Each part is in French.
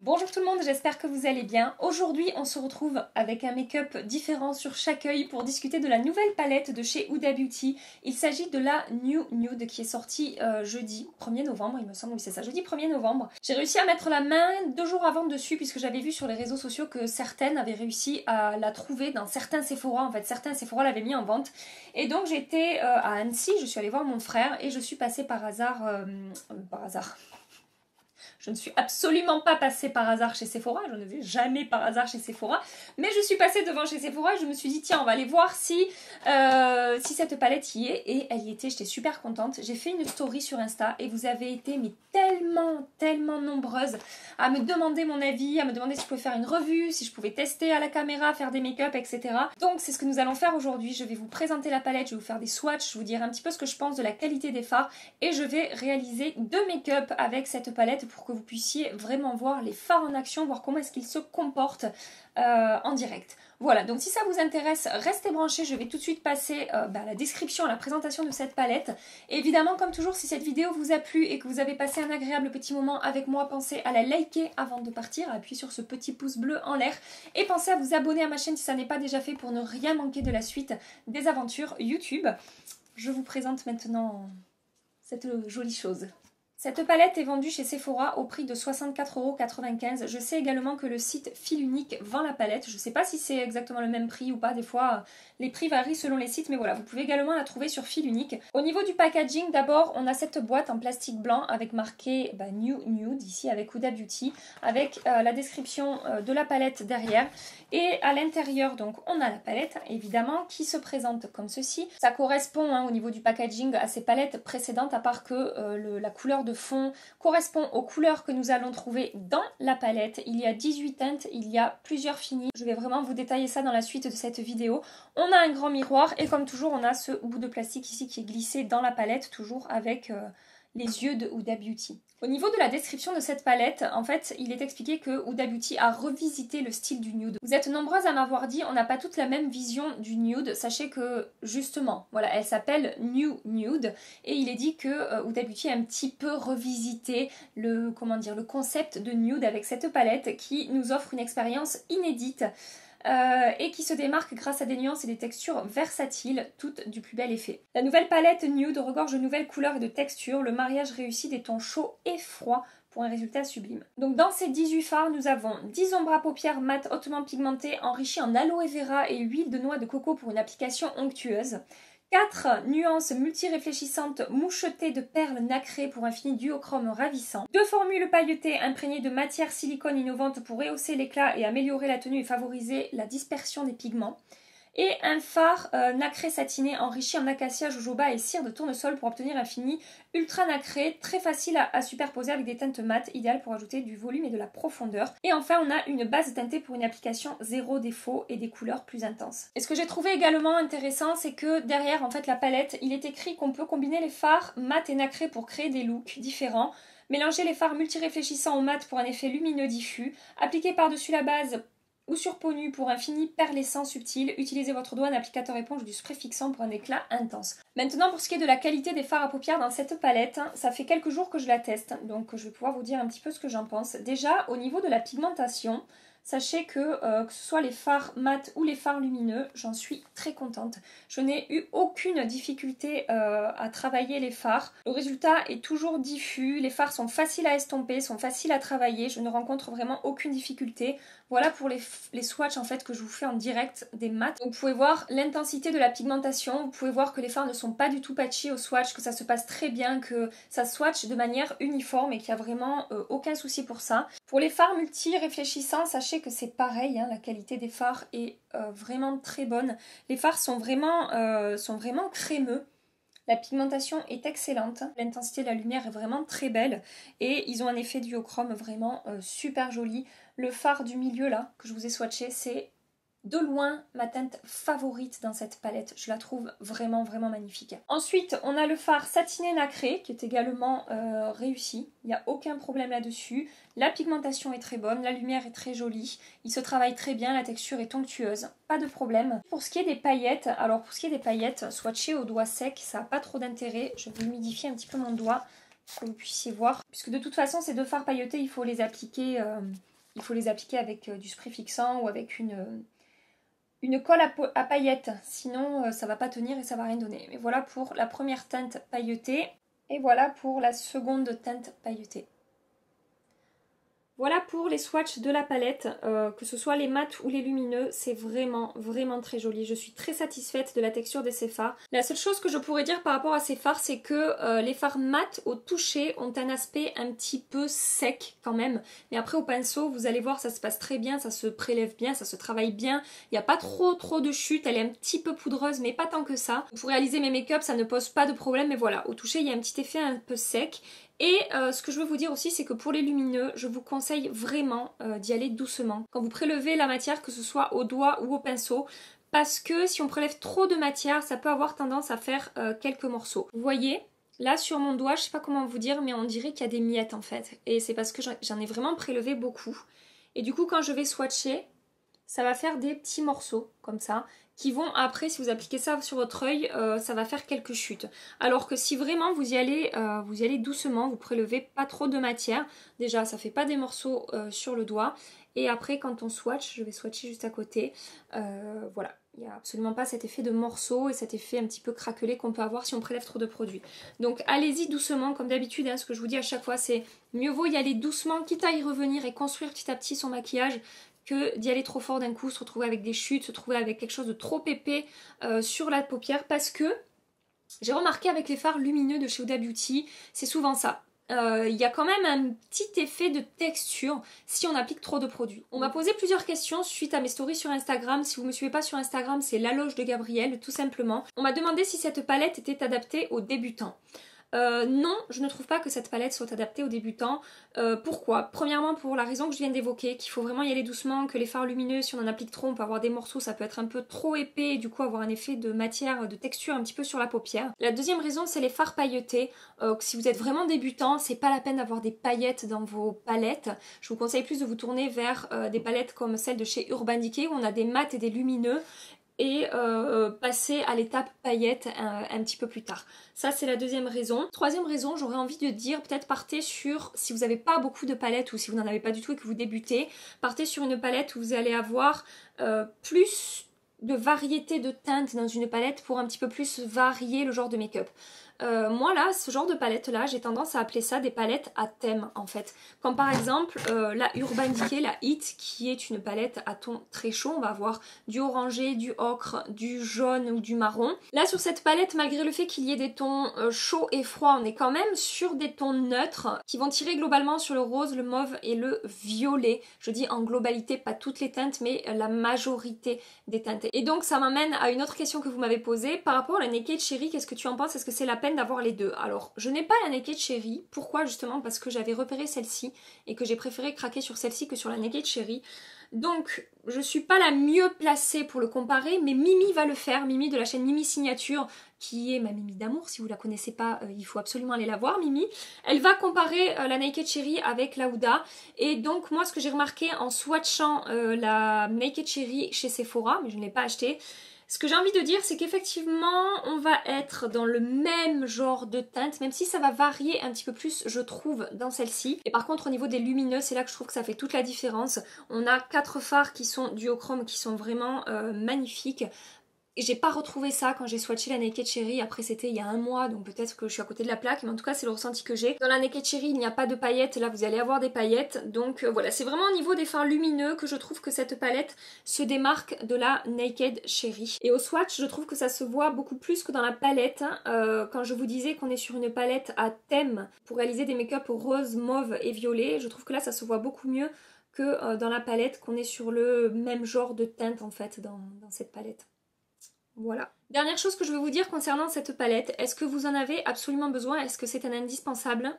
Bonjour tout le monde, j'espère que vous allez bien. Aujourd'hui, on se retrouve avec un make-up différent sur chaque œil pour discuter de la nouvelle palette de chez Huda Beauty. Il s'agit de la New Nude qui est sortie jeudi 1er novembre, il me semble, oui c'est ça, jeudi 1er novembre. J'ai réussi à mettre la main 2 jours avant dessus puisque j'avais vu sur les réseaux sociaux que certaines avaient réussi à la trouver dans certains Sephora. En fait, certains Sephora l'avaient mis en vente. Et donc j'étais à Annecy, je suis allée voir mon frère et je suis passée par hasard... Je ne suis absolument pas passée par hasard chez Sephora, je ne vais jamais par hasard chez Sephora, mais je suis passée devant chez Sephora et je me suis dit tiens on va aller voir si cette palette y est, et elle y était, j'étais super contente. J'ai fait une story sur Insta et vous avez été mais tellement nombreuses à me demander mon avis, à me demander si je pouvais faire une revue, si je pouvais tester à la caméra, faire des make-up, etc. Donc c'est ce que nous allons faire aujourd'hui. Je vais vous présenter la palette, je vais vous faire des swatchs, je vais vous dire un petit peu ce que je pense de la qualité des fards et je vais réaliser 2 make-up avec cette palette pour que vous puissiez vraiment voir les fards en action, voir comment est-ce qu'ils se comportent en direct. Voilà, donc si ça vous intéresse, restez branchés, je vais tout de suite passer à la description, à la présentation de cette palette. Et évidemment, comme toujours, si cette vidéo vous a plu et que vous avez passé un agréable petit moment avec moi, pensez à la liker avant de partir, à appuyer sur ce petit pouce bleu en l'air et pensez à vous abonner à ma chaîne si ça n'est pas déjà fait pour ne rien manquer de la suite des aventures YouTube. Je vous présente maintenant cette jolie chose. Cette palette est vendue chez Sephora au prix de 64,95 €. Je sais également que le site Fil Unique vend la palette. Je ne sais pas si c'est exactement le même prix ou pas. Des fois, les prix varient selon les sites. Mais voilà, vous pouvez également la trouver sur Fil Unique. Au niveau du packaging, d'abord, on a cette boîte en plastique blanc avec marqué New Nude, ici avec Huda Beauty, avec la description de la palette derrière. Et à l'intérieur, donc, on a la palette, évidemment, qui se présente comme ceci. Ça correspond au niveau du packaging à ces palettes précédentes, à part que la couleur de fond correspond aux couleurs que nous allons trouver dans la palette. Il y a 18 teintes, il y a plusieurs finis. Je vais vraiment vous détailler ça dans la suite de cette vidéo. On a un grand miroir et comme toujours, on a ce bout de plastique ici qui est glissé dans la palette, toujours avec les yeux de Huda Beauty. Au niveau de la description de cette palette, en fait, il est expliqué que Huda Beauty a revisité le style du nude. Vous êtes nombreuses à m'avoir dit on n'a pas toute la même vision du nude. Sachez que, justement, voilà, elle s'appelle New Nude et il est dit que Huda Beauty a un petit peu revisité le concept de nude avec cette palette qui nous offre une expérience inédite. Et qui se démarque grâce à des nuances et des textures versatiles, toutes du plus bel effet. La nouvelle palette Nude regorge de nouvelles couleurs et de textures, le mariage réussi des tons chauds et froids pour un résultat sublime. Donc dans ces 18 fards, nous avons 10 ombres à paupières mat hautement pigmentées enrichies en aloe vera et huile de noix de coco pour une application onctueuse. 4 nuances multi-réfléchissantes mouchetées de perles nacrées pour un fini duochrome ravissant. 2 formules pailletées imprégnées de matière silicone innovante pour rehausser l'éclat et améliorer la tenue et favoriser la dispersion des pigments. Et un fard nacré satiné enrichi en acacia, jojoba et cire de tournesol pour obtenir un fini ultra nacré, très facile à superposer avec des teintes mates, idéal pour ajouter du volume et de la profondeur. Et enfin, on a une base teintée pour une application zéro défaut et des couleurs plus intenses. Et ce que j'ai trouvé également intéressant, c'est que derrière, en fait, la palette, il est écrit qu'on peut combiner les fards mat et nacrés pour créer des looks différents. Mélanger les fards multi-réfléchissants au mat pour un effet lumineux diffus. Appliquer par-dessus la base ou sur peau nue pour un fini perlescent subtil. Utilisez votre doigt, un applicateur éponge ou du spray fixant pour un éclat intense. Maintenant, pour ce qui est de la qualité des fards à paupières dans cette palette, ça fait quelques jours que je la teste, donc je vais pouvoir vous dire un petit peu ce que j'en pense. Déjà, au niveau de la pigmentation, sachez que ce soit les fards mat ou les fards lumineux, j'en suis très contente. Je n'ai eu aucune difficulté à travailler les fards. Le résultat est toujours diffus, les fards sont faciles à estomper, sont faciles à travailler, je ne rencontre vraiment aucune difficulté. Voilà pour les swatchs en fait que je vous fais en direct des mats. Donc, vous pouvez voir l'intensité de la pigmentation, vous pouvez voir que les fards ne sont pas du tout patchy au swatch, que ça se passe très bien, que ça swatch de manière uniforme et qu'il n'y a vraiment aucun souci pour ça. Pour les fards multi-réfléchissants, sachez que c'est pareil, la qualité des fards est vraiment très bonne. Les fards sont vraiment crémeux. La pigmentation est excellente, l'intensité de la lumière est vraiment très belle et ils ont un effet duochrome vraiment super joli. Le fard du milieu là, que je vous ai swatché, c'est de loin ma teinte favorite dans cette palette. Je la trouve vraiment magnifique. Ensuite, on a le fard satiné nacré qui est également réussi. Il n'y a aucun problème là-dessus. La pigmentation est très bonne, la lumière est très jolie. Il se travaille très bien, la texture est onctueuse. Pas de problème. Pour ce qui est des paillettes, swatchées au doigt sec, ça n'a pas trop d'intérêt. Je vais humidifier un petit peu mon doigt pour que vous puissiez voir. Puisque de toute façon, ces 2 fards pailletés, il faut les appliquer il faut les appliquer avec du spray fixant ou avec une colle à paillettes, sinon ça va pas tenir et ça va rien donner. Mais voilà pour la première teinte pailletée et voilà pour la seconde teinte pailletée. Voilà pour les swatchs de la palette, que ce soit les mats ou les lumineux, c'est vraiment très joli. Je suis très satisfaite de la texture de ces fards. La seule chose que je pourrais dire par rapport à ces fards, c'est que les fards mat au toucher ont un aspect un petit peu sec quand même. Mais après au pinceau, vous allez voir, ça se passe très bien, ça se prélève bien, ça se travaille bien. Il n'y a pas trop de chute, elle est un petit peu poudreuse, mais pas tant que ça. Pour réaliser mes make-up, ça ne pose pas de problème, mais voilà, au toucher, il y a un petit effet un peu sec. Et ce que je veux vous dire aussi, c'est que pour les lumineux, je vous conseille vraiment d'y aller doucement. Quand vous prélevez la matière, que ce soit au doigt ou au pinceau, parce que si on prélève trop de matière, ça peut avoir tendance à faire quelques morceaux. Vous voyez, là sur mon doigt, je sais pas comment vous dire, mais on dirait qu'il y a des miettes en fait. Et c'est parce que j'en ai vraiment prélevé beaucoup. Et du coup, quand je vais swatcher, ça va faire des petits morceaux comme ça, qui vont après, si vous appliquez ça sur votre œil, ça va faire quelques chutes. Alors que si vraiment vous y allez doucement, vous prélevez pas trop de matière, déjà ça fait pas des morceaux sur le doigt, et après quand on swatch, je vais swatcher juste à côté, voilà. Il n'y a absolument pas cet effet de morceau et cet effet un petit peu craquelé qu'on peut avoir si on prélève trop de produits. Donc allez-y doucement, comme d'habitude, hein, ce que je vous dis à chaque fois, c'est mieux vaut y aller doucement, quitte à y revenir et construire petit à petit son maquillage, que d'y aller trop fort d'un coup, se retrouver avec des chutes, se trouver avec quelque chose de trop épais sur la paupière, parce que j'ai remarqué avec les fards lumineux de chez Huda Beauty, c'est souvent ça. Il y a quand même un petit effet de texture si on applique trop de produits. On m'a posé plusieurs questions suite à mes stories sur Instagram. Si vous ne me suivez pas sur Instagram, c'est La Loge de Gabrielle, tout simplement. On m'a demandé si cette palette était adaptée aux débutants. Non, je ne trouve pas que cette palette soit adaptée aux débutants. Pourquoi? Premièrement pour la raison que je viens d'évoquer, qu'il faut vraiment y aller doucement, que les fards lumineux, si on en applique trop, on peut avoir des morceaux, ça peut être un peu trop épais et du coup avoir un effet de matière, de texture un petit peu sur la paupière. La deuxième raison, c'est les fards pailletés. Si vous êtes vraiment débutant, c'est pas la peine d'avoir des paillettes dans vos palettes. Je vous conseille plus de vous tourner vers des palettes comme celle de chez Urban Decay où on a des mats et des lumineux, et passer à l'étape paillettes un petit peu plus tard. Ça c'est la deuxième raison. Troisième raison, j'aurais envie de dire, peut-être partez sur, si vous n'avez pas beaucoup de palettes ou si vous n'en avez pas du tout et que vous débutez, partez sur une palette où vous allez avoir plus de variété de teintes dans une palette pour un petit peu plus varier le genre de make-up. Moi là, ce genre de palette là, j'ai tendance à appeler ça des palettes à thème en fait. Comme par exemple la Urban Decay, la Hit, qui est une palette à ton très chaud. On va avoir du orangé, du ocre, du jaune ou du marron. Là sur cette palette, malgré le fait qu'il y ait des tons chauds et froids, on est quand même sur des tons neutres qui vont tirer globalement sur le rose, le mauve et le violet. Je dis en globalité, pas toutes les teintes, mais la majorité des teintes. Et donc ça m'amène à une autre question que vous m'avez posée. Par rapport à la Naked Cherry, qu'est-ce que tu en penses? Est-ce que c'est la peine d'avoir les deux? Alors, je n'ai pas la Naked Cherry. Pourquoi? Justement parce que j'avais repéré celle-ci et que j'ai préféré craquer sur celle-ci que sur la Naked Cherry. Donc, je suis pas la mieux placée pour le comparer, mais Mimi va le faire. Mimi de la chaîne Mimi Signature, qui est ma Mimi d'amour. Si vous la connaissez pas, il faut absolument aller la voir, Mimi. Elle va comparer la Naked Cherry avec la Huda. Et donc, moi, ce que j'ai remarqué en swatchant la Naked Cherry chez Sephora, mais je ne l'ai pas achetée, ce que j'ai envie de dire, c'est qu'effectivement, on va être dans le même genre de teinte, même si ça va varier un petit peu plus, je trouve, dans celle-ci. Et par contre, au niveau des lumineux, c'est là que je trouve que ça fait toute la différence. On a 4 fards qui sont duochrome, qui sont vraiment magnifiques. Et j'ai pas retrouvé ça quand j'ai swatché la Naked Cherry. Après c'était il y a un mois, donc peut-être que je suis à côté de la plaque, mais en tout cas c'est le ressenti que j'ai. Dans la Naked Cherry il n'y a pas de paillettes, là vous allez avoir des paillettes. Donc voilà, c'est vraiment au niveau des fards lumineux que je trouve que cette palette se démarque de la Naked Cherry. Et au swatch je trouve que ça se voit beaucoup plus que dans la palette. Quand je vous disais qu'on est sur une palette à thème pour réaliser des make-up rose, mauve et violet, je trouve que là ça se voit beaucoup mieux que dans la palette, qu'on est sur le même genre de teinte en fait dans cette palette. Voilà. Dernière chose que je veux vous dire concernant cette palette, est-ce que vous en avez absolument besoin? Est-ce que c'est un indispensable?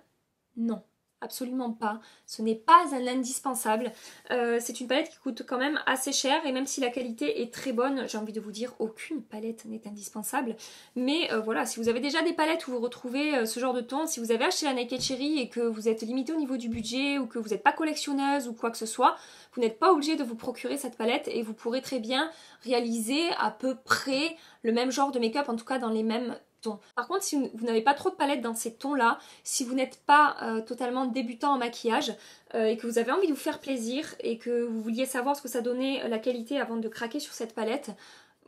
Non, absolument pas. Ce n'est pas un indispensable. C'est une palette qui coûte quand même assez cher et même si la qualité est très bonne, j'ai envie de vous dire, aucune palette n'est indispensable. Mais voilà, si vous avez déjà des palettes où vous retrouvez ce genre de ton, si vous avez acheté la Naked Cherry et que vous êtes limité au niveau du budget ou que vous n'êtes pas collectionneuse ou quoi que ce soit, vous n'êtes pas obligé de vous procurer cette palette et vous pourrez très bien réaliser à peu près le même genre de make-up, en tout cas dans les mêmes tons. Par contre, si vous n'avez pas trop de palettes dans ces tons-là, si vous n'êtes pas totalement débutant en maquillage et que vous avez envie de vous faire plaisir et que vous vouliez savoir ce que ça donnait la qualité avant de craquer sur cette palette,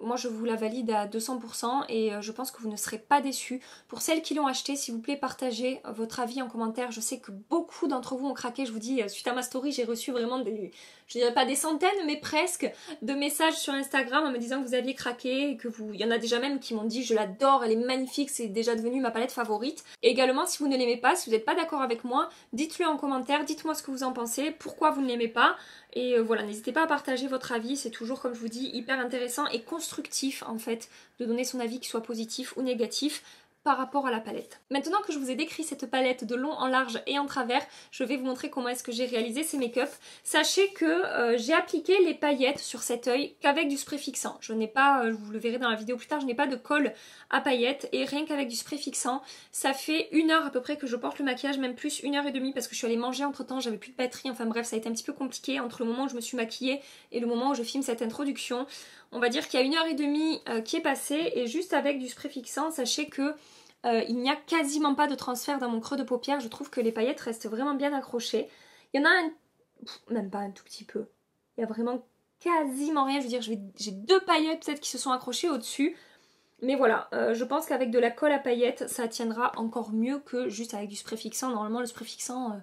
moi je vous la valide à 200% et je pense que vous ne serez pas déçus. Pour celles qui l'ont acheté, s'il vous plaît, partagez votre avis en commentaire. Je sais que beaucoup d'entre vous ont craqué. Je vous dis, suite à ma story, j'ai reçu vraiment des, je dirais pas des centaines, mais presque, de messages sur Instagram en me disant que vous aviez craqué et que vous... Il y en a déjà même qui m'ont dit je l'adore, elle est magnifique, c'est déjà devenu ma palette favorite. Et également, si vous ne l'aimez pas, si vous n'êtes pas d'accord avec moi, dites-le en commentaire, dites-moi ce que vous en pensez, pourquoi vous ne l'aimez pas. Et voilà, n'hésitez pas à partager votre avis, c'est toujours, comme je vous dis, hyper intéressant et constructif en fait, de donner son avis, qu'il soit positif ou négatif, par rapport à la palette. Maintenant que je vous ai décrit cette palette de long en large et en travers, je vais vous montrer comment est-ce que j'ai réalisé ces make-up. Sachez que j'ai appliqué les paillettes sur cet œil qu'avec du spray fixant. Je n'ai pas, vous le verrez dans la vidéo plus tard, je n'ai pas de colle à paillettes et rien qu'avec du spray fixant. Ça fait 1 heure à peu près que je porte le maquillage, même plus 1h30 parce que je suis allée manger entre temps, j'avais plus de batterie, enfin bref, ça a été un petit peu compliqué entre le moment où je me suis maquillée et le moment où je filme cette introduction. On va dire qu'il y a 1h30 qui est passée et juste avec du spray fixant, sachez que il n'y a quasiment pas de transfert dans mon creux de paupière. Je trouve que les paillettes restent vraiment bien accrochées. Il y en a même pas un tout petit peu. Il y a vraiment quasiment rien. Je veux dire, j'ai 2 paillettes peut-être qui se sont accrochées au-dessus. Mais voilà, je pense qu'avec de la colle à paillettes, ça tiendra encore mieux que juste avec du spray fixant. Normalement, le spray fixant...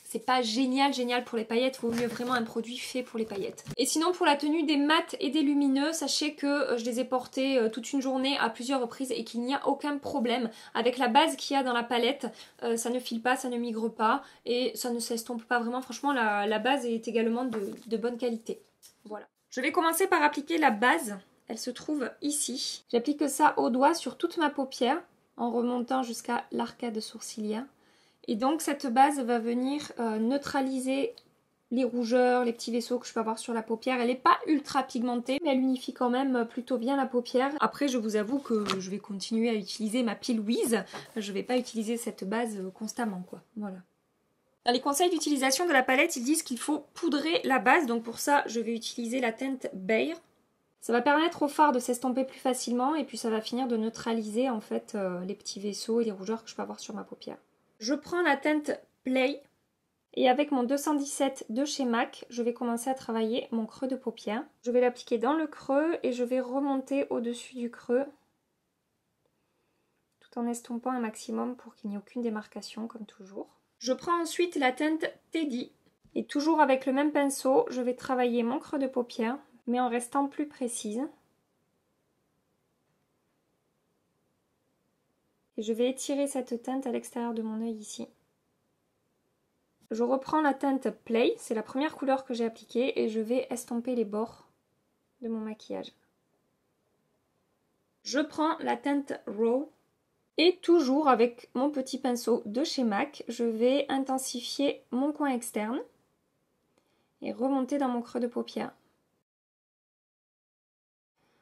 c'est pas génial pour les paillettes, il vaut mieux vraiment un produit fait pour les paillettes. Et sinon pour la tenue des mats et des lumineux, sachez que je les ai portés toute une journée à plusieurs reprises et qu'il n'y a aucun problème. Avec la base qu'il y a dans la palette, ça ne file pas, ça ne migre pas et ça ne s'estompe pas vraiment. Franchement la base est également de bonne qualité. Voilà. Je vais commencer par appliquer la base, elle se trouve ici. J'applique ça au doigt sur toute ma paupière en remontant jusqu'à l'arcade sourcilière. Et donc cette base va venir neutraliser les rougeurs, les petits vaisseaux que je peux avoir sur la paupière. Elle n'est pas ultra pigmentée, mais elle unifie quand même plutôt bien la paupière. Après, je vous avoue que je vais continuer à utiliser ma pile Wiz. Je ne vais pas utiliser cette base constamment, quoi. Voilà. Dans les conseils d'utilisation de la palette, ils disent qu'il faut poudrer la base. Donc pour ça, je vais utiliser la teinte Bare. Ça va permettre au fard de s'estomper plus facilement et puis ça va finir de neutraliser en fait les petits vaisseaux et les rougeurs que je peux avoir sur ma paupière. Je prends la teinte Play et avec mon 217 de chez MAC, je vais commencer à travailler mon creux de paupière. Je vais l'appliquer dans le creux et je vais remonter au-dessus du creux tout en estompant un maximum pour qu'il n'y ait aucune démarcation comme toujours. Je prends ensuite la teinte Teddy et toujours avec le même pinceau, je vais travailler mon creux de paupière mais en restant plus précise. Et je vais étirer cette teinte à l'extérieur de mon œil ici. Je reprends la teinte Play, c'est la première couleur que j'ai appliquée et je vais estomper les bords de mon maquillage. Je prends la teinte Raw et toujours avec mon petit pinceau de chez MAC, je vais intensifier mon coin externe et remonter dans mon creux de paupière.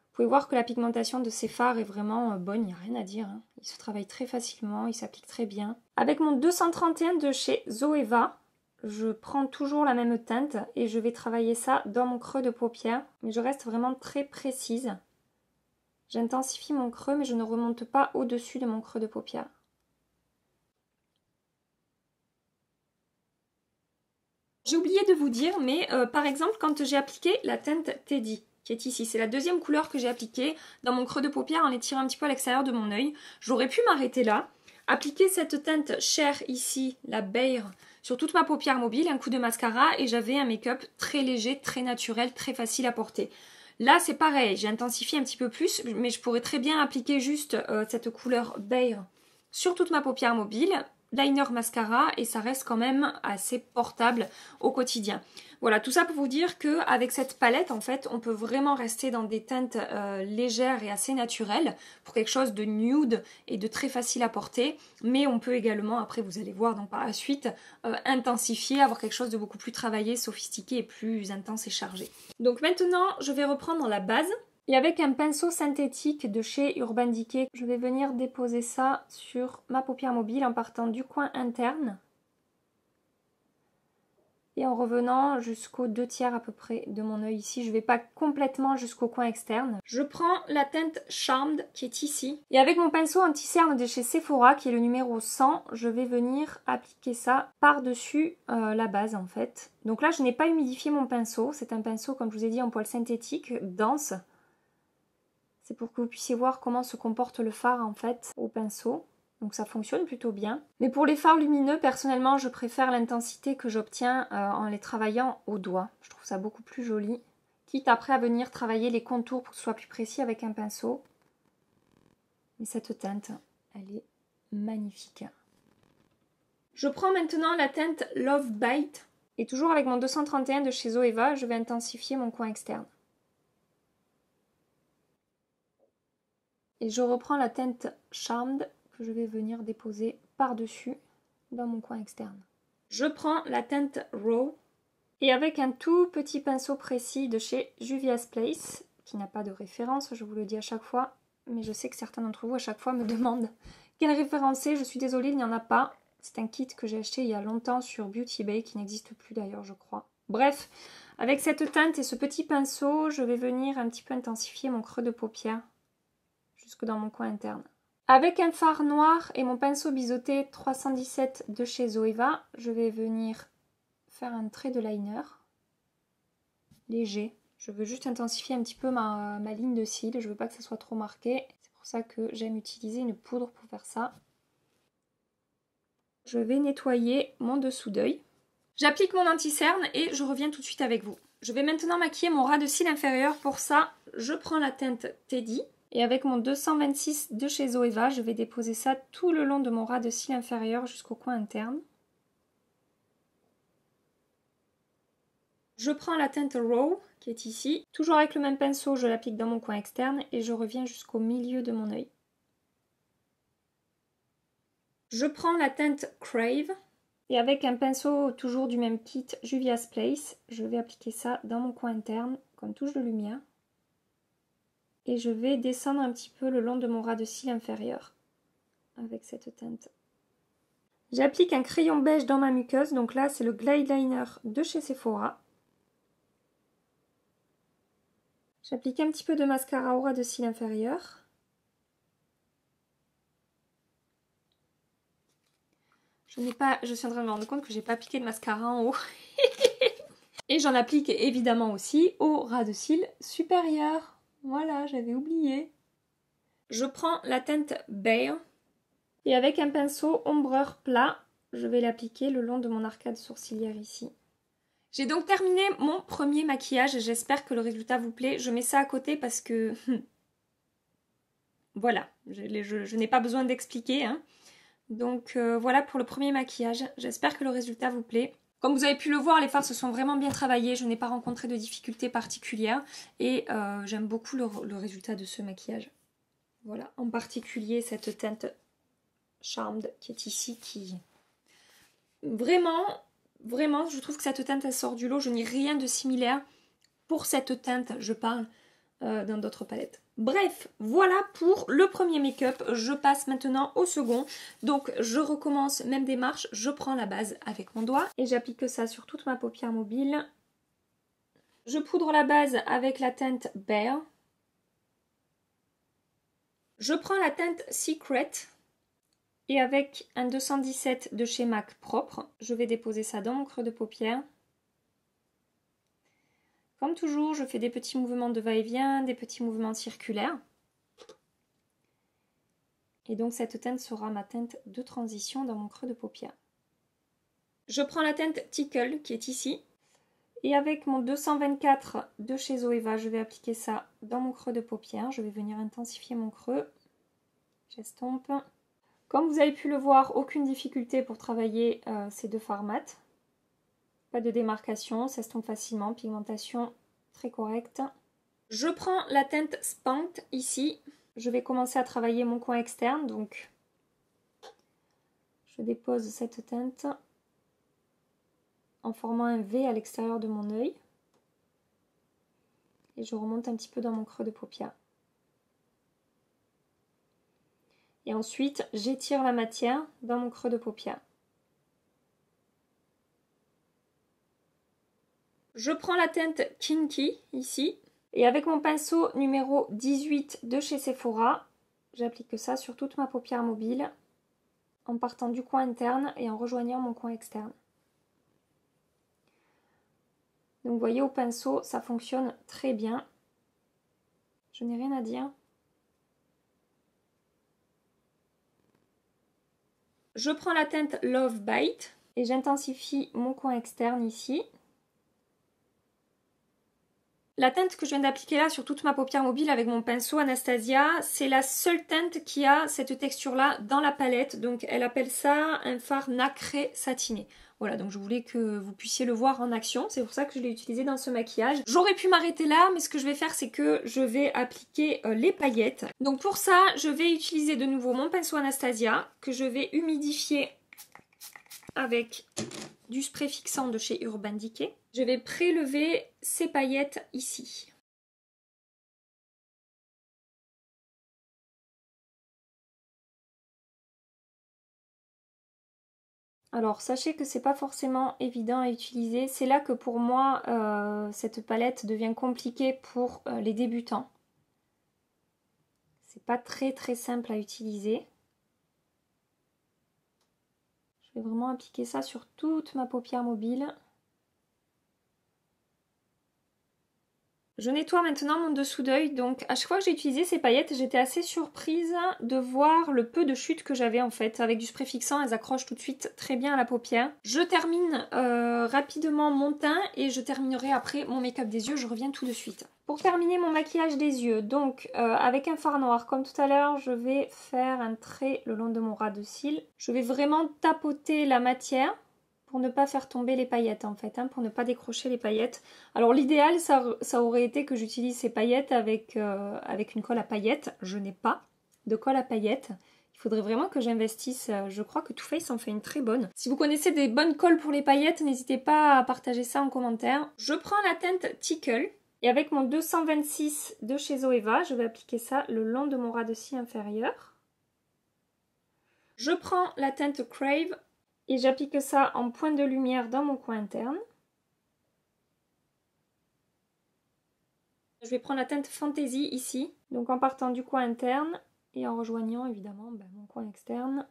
Vous pouvez voir que la pigmentation de ces fards est vraiment bonne, il n'y a rien à dire. Hein. Il se travaille très facilement, il s'applique très bien. Avec mon 231 de chez Zoeva, je prends toujours la même teinte et je vais travailler ça dans mon creux de paupière. Mais je reste vraiment très précise. J'intensifie mon creux mais je ne remonte pas au-dessus de mon creux de paupière. J'ai oublié de vous dire, mais par exemple quand j'ai appliqué la teinte Teddy, qui est ici. C'est la deuxième couleur que j'ai appliquée dans mon creux de paupière en l'étirant un petit peu à l'extérieur de mon œil. J'aurais pu m'arrêter là, appliquer cette teinte Cher ici, la Bare, sur toute ma paupière mobile, un coup de mascara et j'avais un make-up très léger, très naturel, très facile à porter. Là c'est pareil, j'ai intensifié un petit peu plus, mais je pourrais très bien appliquer juste cette couleur Bare sur toute ma paupière mobile, liner mascara et ça reste quand même assez portable au quotidien. Voilà, tout ça pour vous dire qu'avec cette palette, en fait, on peut vraiment rester dans des teintes légères et assez naturelles pour quelque chose de nude et de très facile à porter. Mais on peut également, après vous allez voir donc par la suite, intensifier, avoir quelque chose de beaucoup plus travaillé, sophistiqué et plus intense et chargé. Donc maintenant, je vais reprendre la base. Et avec un pinceau synthétique de chez Urban Decay, je vais venir déposer ça sur ma paupière mobile en partant du coin interne. Et en revenant jusqu'aux 2/3 à peu près de mon œil ici, je ne vais pas complètement jusqu'au coin externe. Je prends la teinte Charmed qui est ici. Et avec mon pinceau anti-cerne de chez Sephora, qui est le numéro 100, je vais venir appliquer ça par-dessus la base en fait. Donc là, je n'ai pas humidifié mon pinceau. C'est un pinceau, comme je vous ai dit, en poil synthétique, dense. C'est pour que vous puissiez voir comment se comporte le fard en fait au pinceau. Donc ça fonctionne plutôt bien. Mais pour les fards lumineux, personnellement, je préfère l'intensité que j'obtiens en les travaillant au doigt. Je trouve ça beaucoup plus joli. Quitte après à venir travailler les contours pour que ce soit plus précis avec un pinceau. Mais cette teinte, elle est magnifique. Je prends maintenant la teinte Love Bite. Et toujours avec mon 231 de chez Zoeva, je vais intensifier mon coin externe. Et je reprends la teinte Charmed que je vais venir déposer par-dessus dans mon coin externe. Je prends la teinte Raw et avec un tout petit pinceau précis de chez Juvia's Place, qui n'a pas de référence, je vous le dis à chaque fois, mais je sais que certains d'entre vous à chaque fois me demandent quelle référence c'est. Je suis désolée, il n'y en a pas. C'est un kit que j'ai acheté il y a longtemps sur Beauty Bay, qui n'existe plus d'ailleurs je crois. Bref, avec cette teinte et ce petit pinceau, je vais venir un petit peu intensifier mon creux de paupière jusque dans mon coin interne. Avec un fard noir et mon pinceau biseauté 317 de chez Zoeva, je vais venir faire un trait de liner léger. Je veux juste intensifier un petit peu ma ligne de cils, je veux pas que ça soit trop marqué. C'est pour ça que j'aime utiliser une poudre pour faire ça. Je vais nettoyer mon dessous d'œil. J'applique mon anti-cerne et je reviens tout de suite avec vous. Je vais maintenant maquiller mon ras de cils inférieur. Pour ça, je prends la teinte Teddy. Et avec mon 226 de chez Zoeva, je vais déposer ça tout le long de mon ras de cils inférieur jusqu'au coin interne. Je prends la teinte Raw qui est ici. Toujours avec le même pinceau, je l'applique dans mon coin externe et je reviens jusqu'au milieu de mon œil. Je prends la teinte Crave et avec un pinceau toujours du même kit Juvia's Place, je vais appliquer ça dans mon coin interne comme touche de lumière. Et je vais descendre un petit peu le long de mon ras de cils inférieur avec cette teinte. J'applique un crayon beige dans ma muqueuse, donc là c'est le Glide Liner de chez Sephora. J'applique un petit peu de mascara au ras de cils inférieur. Je suis en train de me rendre compte que j'ai pas appliqué de mascara en haut. Et j'en applique évidemment aussi au ras de cils supérieur. Voilà, j'avais oublié. Je prends la teinte Bare et avec un pinceau ombreur plat, je vais l'appliquer le long de mon arcade sourcilière ici. J'ai donc terminé mon premier maquillage et j'espère que le résultat vous plaît. Je mets ça à côté parce que... voilà, je n'ai pas besoin d'expliquer. Hein. Donc voilà pour le premier maquillage. J'espère que le résultat vous plaît. Comme vous avez pu le voir, les fards se sont vraiment bien travaillés. Je n'ai pas rencontré de difficultés particulières. Et j'aime beaucoup le résultat de ce maquillage. Voilà, en particulier cette teinte Charmed qui est ici. Qui vraiment, je trouve que cette teinte elle sort du lot. Je n'ai rien de similaire pour cette teinte, je parle, dans d'autres palettes. Bref, voilà pour le premier make-up. Je passe maintenant au second. Donc je recommence, même démarche, je prends la base avec mon doigt et j'applique ça sur toute ma paupière mobile. Je poudre la base avec la teinte Bare. Je prends la teinte Secret et avec un 217 de chez MAC propre, je vais déposer ça dans mon creux de paupière. Comme toujours, je fais des petits mouvements de va-et-vient, des petits mouvements circulaires. Et donc cette teinte sera ma teinte de transition dans mon creux de paupière. Je prends la teinte Tickle qui est ici. Et avec mon 224 de chez Zoeva, je vais appliquer ça dans mon creux de paupière. Je vais venir intensifier mon creux. J'estompe. Comme vous avez pu le voir, aucune difficulté pour travailler ces deux fards mat. Pas de démarcation, ça s'estompe facilement, pigmentation très correcte. Je prends la teinte Spanked ici. Je vais commencer à travailler mon coin externe, donc je dépose cette teinte en formant un V à l'extérieur de mon œil. Et je remonte un petit peu dans mon creux de paupière. Et ensuite, j'étire la matière dans mon creux de paupière. Je prends la teinte Kinky ici. Et avec mon pinceau numéro 18 de chez Sephora, j'applique ça sur toute ma paupière mobile en partant du coin interne et en rejoignant mon coin externe. Donc vous voyez, au pinceau, ça fonctionne très bien. Je n'ai rien à dire. Je prends la teinte Love Bite et j'intensifie mon coin externe ici. La teinte que je viens d'appliquer là sur toute ma paupière mobile avec mon pinceau Anastasia, c'est la seule teinte qui a cette texture là dans la palette. Donc elle appelle ça un fard nacré satiné. Voilà, donc je voulais que vous puissiez le voir en action. C'est pour ça que je l'ai utilisé dans ce maquillage. J'aurais pu m'arrêter là, mais ce que je vais faire, c'est que je vais appliquer les paillettes. Donc pour ça, je vais utiliser de nouveau mon pinceau Anastasia que je vais humidifier avec du spray fixant de chez Urban Decay. Je vais prélever ces paillettes ici. Alors sachez que c'est pas forcément évident à utiliser. C'est là que pour moi cette palette devient compliquée pour les débutants. C'est pas très simple à utiliser. Je vais vraiment appliquer ça sur toute ma paupière mobile. Je nettoie maintenant mon dessous d'œil, donc à chaque fois que j'ai utilisé ces paillettes, j'étais assez surprise de voir le peu de chute que j'avais en fait. Avec du spray fixant, elles accrochent tout de suite très bien à la paupière. Je termine rapidement mon teint et je terminerai après mon make-up des yeux, je reviens tout de suite. Pour terminer mon maquillage des yeux, donc avec un fard noir comme tout à l'heure, je vais faire un trait le long de mon ras de cils. Je vais vraiment tapoter la matière pour ne pas faire tomber les paillettes en fait, pour ne pas décrocher les paillettes. Alors l'idéal ça aurait été que j'utilise ces paillettes avec une colle à paillettes. Je n'ai pas de colle à paillettes. Il faudrait vraiment que j'investisse. Je crois que Too Faced en fait une très bonne. Si vous connaissez des bonnes colles pour les paillettes, n'hésitez pas à partager ça en commentaire. Je prends la teinte Tickle et avec mon 226 de chez Zoeva, je vais appliquer ça le long de mon ras de cils inférieur. Je prends la teinte Crave et j'applique ça en point de lumière dans mon coin interne. Je vais prendre la teinte Fantasy ici, donc en partant du coin interne et en rejoignant évidemment mon coin externe.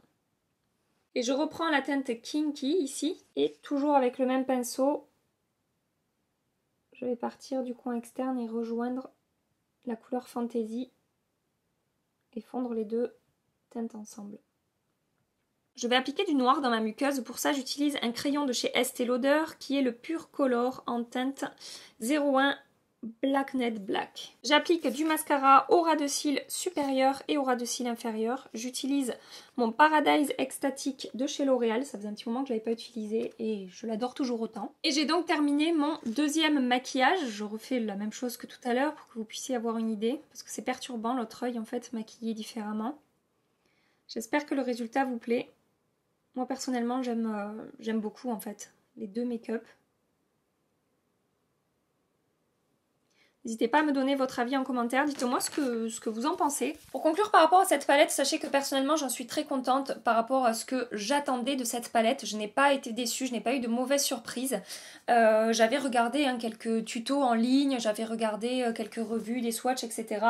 Et je reprends la teinte Kinky ici, et toujours avec le même pinceau, je vais partir du coin externe et rejoindre la couleur Fantasy et fondre les deux teintes ensemble. Je vais appliquer du noir dans ma muqueuse. Pour ça, j'utilise un crayon de chez Estée Lauder qui est le Pure Color en teinte 01 Black Net Black. J'applique du mascara au ras de cils supérieur et au ras de cils inférieur. J'utilise mon Paradise Ecstatic de chez L'Oréal. Ça faisait un petit moment que je ne l'avais pas utilisé et je l'adore toujours autant. Et j'ai donc terminé mon deuxième maquillage. Je refais la même chose que tout à l'heure pour que vous puissiez avoir une idée. Parce que c'est perturbant l'autre œil en fait maquillé différemment. J'espère que le résultat vous plaît. Moi personnellement j'aime beaucoup en fait les deux make-up. N'hésitez pas à me donner votre avis en commentaire, dites-moi ce que vous en pensez. Pour conclure par rapport à cette palette, sachez que personnellement j'en suis très contente par rapport à ce que j'attendais de cette palette. Je n'ai pas été déçue, je n'ai pas eu de mauvaise surprise. J'avais regardé quelques tutos en ligne, j'avais regardé quelques revues, des swatchs, etc.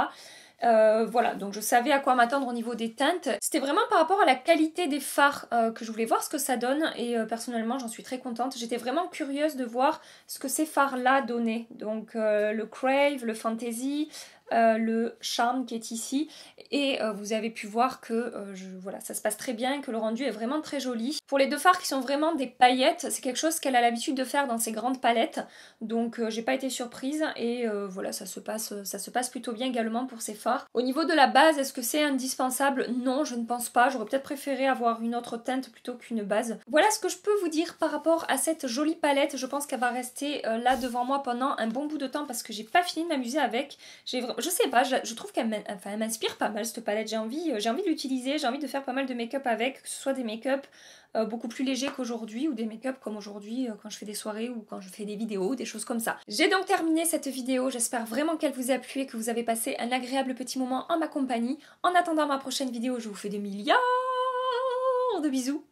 Voilà, donc je savais à quoi m'attendre au niveau des teintes. C'était vraiment par rapport à la qualité des fards que je voulais voir ce que ça donne et personnellement j'en suis très contente. J'étais vraiment curieuse de voir ce que ces fards là donnaient. Donc le Crave, le Fantasy, le Charm qui est ici et vous avez pu voir que voilà, ça se passe très bien et que le rendu est vraiment très joli. Pour les deux fards qui sont vraiment des paillettes, c'est quelque chose qu'elle a l'habitude de faire dans ses grandes palettes, donc j'ai pas été surprise et voilà, ça se passe plutôt bien également pour ces fards. Au niveau de la base, est-ce que c'est indispensable? Non, je ne pense pas, j'aurais peut-être préféré avoir une autre teinte plutôt qu'une base. Voilà ce que je peux vous dire par rapport à cette jolie palette. Je pense qu'elle va rester là devant moi pendant un bon bout de temps parce que j'ai pas fini de m'amuser avec. Je sais pas, je trouve qu'elle m'inspire pas mal cette palette, j'ai envie de l'utiliser, j'ai envie de faire pas mal de make-up avec, que ce soit des make-up beaucoup plus légers qu'aujourd'hui ou des make-up comme aujourd'hui quand je fais des soirées ou quand je fais des vidéos, des choses comme ça. J'ai donc terminé cette vidéo, j'espère vraiment qu'elle vous a plu et que vous avez passé un agréable petit moment en ma compagnie. En attendant ma prochaine vidéo, je vous fais des milliards de bisous,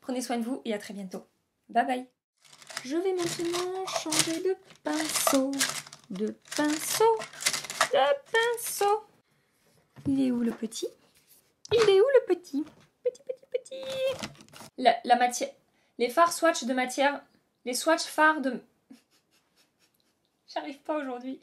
prenez soin de vous et à très bientôt. Bye bye. Je vais maintenant changer de pinceau. De pinceau. De pinceau. Il est où le petit? Il est où le petit? Petit. La matière. Les fards swatch de matière. Les swatchs fards de... J'arrive pas aujourd'hui.